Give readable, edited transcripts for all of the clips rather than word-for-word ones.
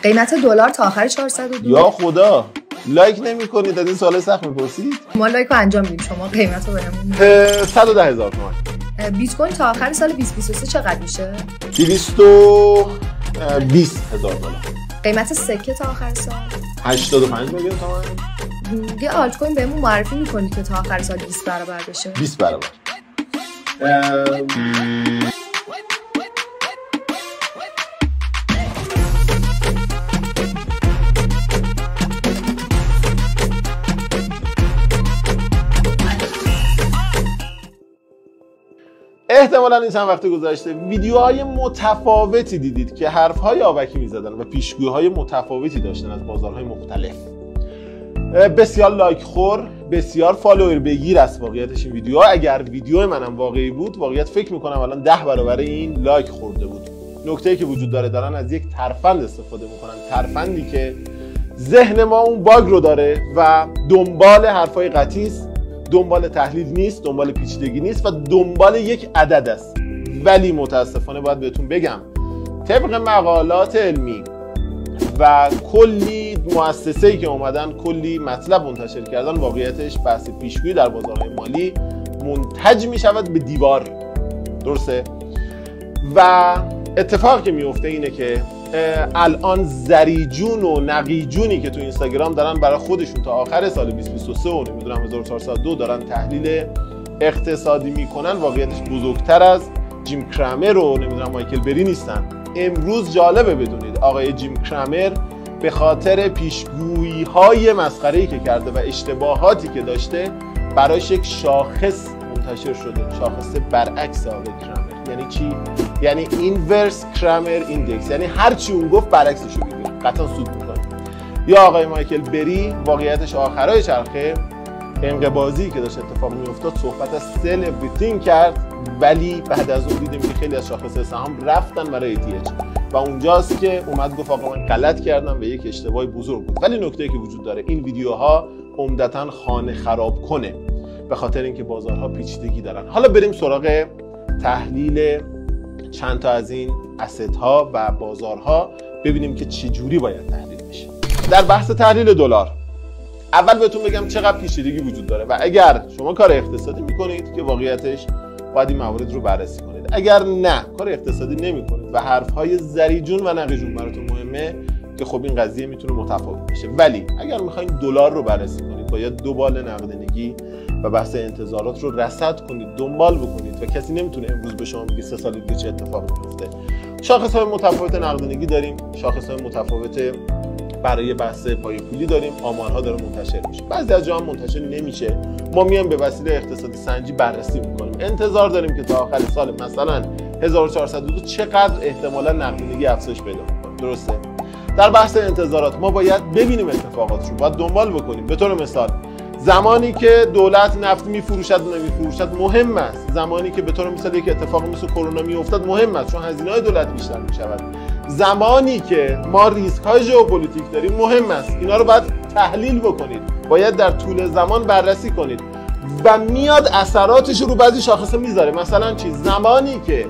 قیمت دلار تا آخر 402. یا خدا، لایک نمی‌کنید؟ از این سوال سخت می‌پرسید؟ ما لایک رو انجام میدیم، شما قیمت رو بهمون. 110,000 تومان. بیت کوین تا آخر سال 2023 چقدر میشه؟ 220,000 دلار. قیمت سکه تا آخر سال 85 میلیون تومان. یه آلت کوین بهمون معرفی می‌کنی که تا آخر سال 20 برابر بشه؟ 20 برابر. احتمالاً این چند وقت گذشته ویدیوهای متفاوتی دیدید که حرفهای آبکی میزدن و پیشگویی‌های متفاوتی داشتن از بازارهای مختلف. بسیار لایک خور، بسیار فالوور بگیر از واقعیتش این ویدیوها. اگر ویدیو منم واقعی بود، واقعیت فکر میکنم الان 10 برابر این لایک خورده بود. نکته‌ای که وجود داره، دارن از یک ترفند استفاده میکنن، ترفندی که ذهن ما اون باگ رو داره و دنبال حرفای قطعی است، دنبال تحلیل نیست، دنبال پیچیدگی نیست و دنبال یک عدد است. ولی متاسفانه باید بهتون بگم طبق مقالات علمی و کلی مؤسسه‌ای که اومدن کلی مطلب منتشر کردن، واقعیتش بحث پیشگویی در بازارهای مالی منتج میشود به دیوار. درسته؟ و اتفاقی که میفته اینه که الان زریجون و نقیجونی که تو اینستاگرام دارن برای خودشون تا آخر سال 2023 و نمیدونم 1402 دارن تحلیل اقتصادی میکنن، واقعیتش بزرگتر از جیم کرامر و نمیدونم مایکل بری نیستن. امروز جالبه بدونید آقای جیم کرامر به خاطر پیشگویی‌های مسخره‌ای که کرده و اشتباهاتی که داشته براش یک شاخص منتشر شده، شاخص برعکس آقای کرامر. یعنی چی؟ یعنی اینورس کرامر ایندکس، یعنی هر چی اون گفت برعکسش رو بگیرید، قطعا سود می‌کنه. یا آقای مایکل بری واقعیتش آخرای چرخه انقباضی که داشت اتفاق میافتاد صحبت از سل اوریثینگ کرد، ولی بعد از اون دیدیم که خیلی از شاخص سهام رفتن برای ATH و اونجاست که اومد گفت آقا من غلط کردم و یک اشتباه بزرگ بود. ولی نکته‌ای که وجود داره، این ویدیوها عمدتاً خانه خراب کنه به خاطر اینکه بازارها پیچیدگی دارن. حالا بریم سراغ تحلیل چند تا از این اسست ها و بازارها، ببینیم که چه جوری باید تحلیل بشه. در بحث تحلیل دلار اول بهتون بگم چقدر پیچیدگی وجود داره و اگر شما کار اقتصادی میکنید که واقعیتش باید این موارد رو بررسی کنید. اگر نه کار اقتصادی نمیکنید و حرفهای زریجون و نقیجون براتون مهمه که خب این قضیه میتونه متفاوت بشه. ولی اگر میخواین دلار رو بررسی کنید باید دو بال نقدینگی و بحث انتظارات رو رصد کنید، دنبال بکنید و کسی نمیتونه امروز به شما بگه 3 سال دیگه چه اتفاقی میفته. شاخص‌های متفاوت نقدینگی داریم، شاخص‌های متفاوت برای بحث پایه‌پولی داریم، آمارها داره منتشر میشه. بعضی از جاها منتشر نمیشه. ما میایم به وسیله اقتصادی سنجی بررسی میکنیم. انتظار داریم که تا آخر سال مثلا 1402 چقدر احتمالاً نقدینگی افزایش پیدا کنه. درسته؟ در بحث انتظارات ما باید ببینیم اتفاقات رو، باید دنبال بکنیم. به طور مثال زمانی که دولت نفت میفروشد و نمیفروشد مهم است. زمانی که به طور مثال یک اتفاق مثل کرونا میافتاد مهم است چون هزینه‌های دولت بیشتر میشود. زمانی که ما ریسک‌های ژئوپلیتیک داریم مهم است. اینا رو باید تحلیل بکنید. باید در طول زمان بررسی کنید و میاد اثراتش رو بعضی شاخصا میذاره. مثلا چی؟ زمانی که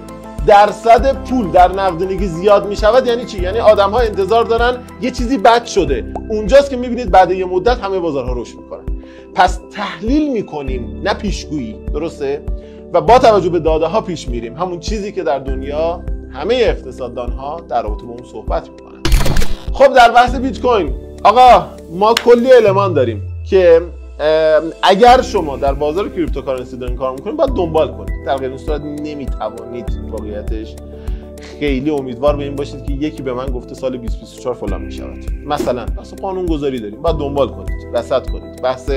درصد پول در نقدینگی زیاد میشود یعنی چی؟ یعنی آدم‌ها انتظار دارن یه چیزی بد شده. اونجاست که میبینید بعد یه مدت همه بازارها رشد میکنن. پس تحلیل میکنیم نه پیشگویی. درسته؟ و با توجه به داده ها پیش میریم، همون چیزی که در دنیا همه اقتصاددان ها در رابطه با اون صحبت میکنن. خب در بحث بیت کوین آقا ما کلی المان داریم که اگر شما در بازار کریپتوکارنسی دارین کار میکنین باید دنبال کنید. در غیر این صورت نمیتوانید واقعیتش خیلی امیدوار به این باشید که یکی به من گفته سال 2024 فلان میشود. مثلا بحث قانون گذاری داریم، باید دنبال کنید، رصد کنید. بحث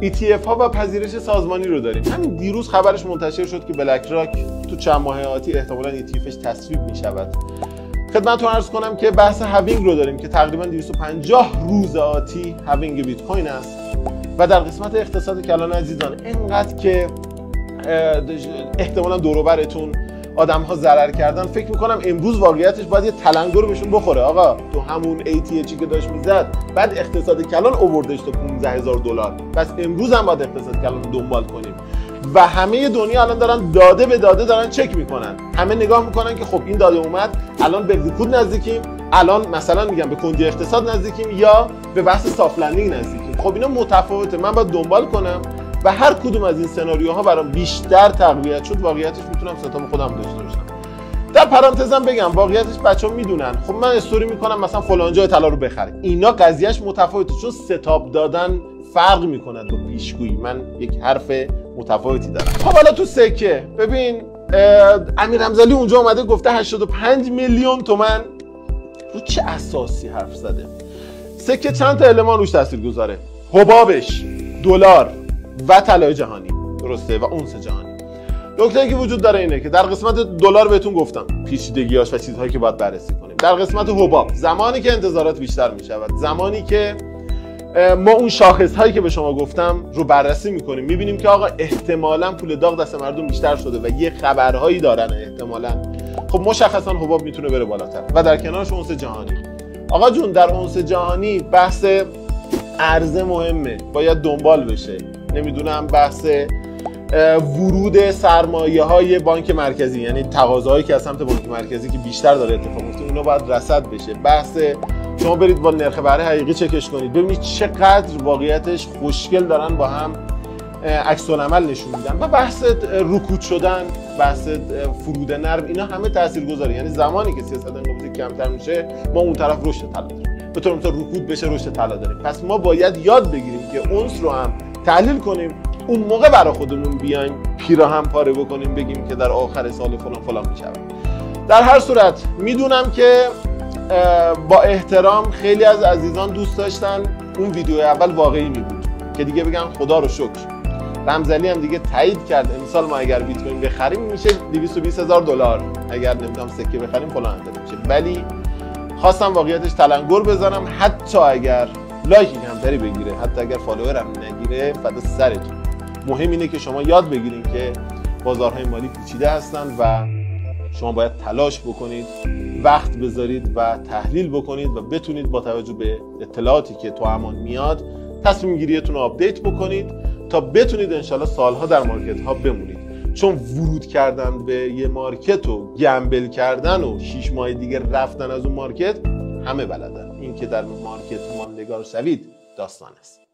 ETF ها و پذیرش سازمانی رو داریم. همین دیروز خبرش منتشر شد که بلک راک تو چند ماه آتی احتمالاً ETFش تصویب میشود. خدمتتون عرض کنم که بحث هاوینگ رو داریم که تقریبا 250 روز آتی هاوینگ بیت کوین است و در قسمت اقتصاد کلان عزیزان اینقدر که احتمالاً دور و برتون آدم ها ضرر کردن، فکر میکنم امروز واقعیتش باید یه تلنگر بهشون بخوره. آقا تو همون ATHی که داشت میزد بعد اقتصاد کلان اووردش تا 15,000 دلار، پس امروز هم باید اقتصاد کلان رو دنبال کنیم و همه دنیا الان دارن داده به داده دارن چک میکنن. همه نگاه میکنن که خب این داده اومد، الان به رکود نزدیکیم، الان مثلا میگم به کندی اقتصاد نزدیکیم یا به بحث سافت لندینگ نزدیکیم. خب اینا متفاوته، من باید دنبال کنم و هر کدوم از این سناریوها برام بیشتر تقویت شد واقعیتش میتونم ستام خودم داشته باشم. در پرانتزم بگم واقعیتش بچه‌ها میدونن، خب من استوری میکنم مثلا فلان جای طلا رو بخره، اینا قضیهش متفاوته چون ستاپ دادن فرق میکنه با پیشگویی. من یک حرف متفاوتی دارم. خب حالا تو سکه ببین، امیر رمزلی اونجا اومده گفته 85 میلیون تومان. رو چه اساسی حرف زده؟ سکه چند تا المان روش تاثیرگذاره؟ حبابش، دلار و طلای جهانی، درسته، و اونس جهانی. نکته‌ای که وجود داره اینه که در قسمت دلار بهتون گفتم پیچیدگی‌هاش و چیزهایی که باید بررسی کنیم. در قسمت حباب زمانی که انتظارات بیشتر میشود، زمانی که ما اون شاخص‌هایی که به شما گفتم رو بررسی میکنیم، میبینیم که آقا احتمالاً پول داغ دست مردم بیشتر شده و یه خبرهایی دارن احتمالاً، خب مشخصاً حباب میتونه بره بالاتر و در کنارش اونس جهانی. آقا جون در اونس جهانی بحث عرضه مهمه، باید دنبال بشه. نمیدونم بحث ورود سرمایه‌های بانک مرکزی، یعنی تقاضاهایی که از سمت بانک مرکزی که بیشتر داره اتفاق میفته، اونا باید رصد بشه. بحث شما برید با نرخ بهره حقیقی چکش کنید، ببینید چقدر واقعیتش خوشگل دارن با هم عکس العمل نشون میدن. و بحث رکود شدن، بحث فرود نرم، اینا همه تاثیرگذاره. یعنی زمانی که سیاست انقباضی کمتر میشه، ما اون طرف رشد طلا داریم، به طور مثال رکود بشه رشد طلا داریم. پس ما باید یاد بگیریم که اونس رو هم تحلیل کنیم، اون موقع برای خودمون بیایم پیراهن پاره بکنیم بگیم که در آخر سال فلان میشه. در هر صورت میدونم که با احترام خیلی از عزیزان دوست داشتن اون ویدیو اول واقعی می بود که دیگه بگم خدا رو شکر رمزلی هم دیگه تایید کرد امسال ما اگر بیت کوین بخریم میشه 220,000 دلار، اگر نمیدونم سکه بخریم فلان میشه. ولی خواستم واقعیتش تلنگر بزنم، حتی اگر لایکی کمتری بگیره، حتی اگر فالوورم نگیره، فدا سرتون. مهم اینه که شما یاد بگیرین که بازارهای مالی پیچیده هستن و شما باید تلاش بکنید، وقت بذارید و تحلیل بکنید و بتونید با توجه به اطلاعاتی که تو امان میاد تصمیم گیریتون رو آپدیت بکنید تا بتونید انشالله سالها در مارکت ها بمونید. چون ورود کردن به یه مارکت و گمبل کردن و 6 ماه دیگه رفتن از اون مارکت همه بلدن. این که در مارکت ماندگار شوید داستان است.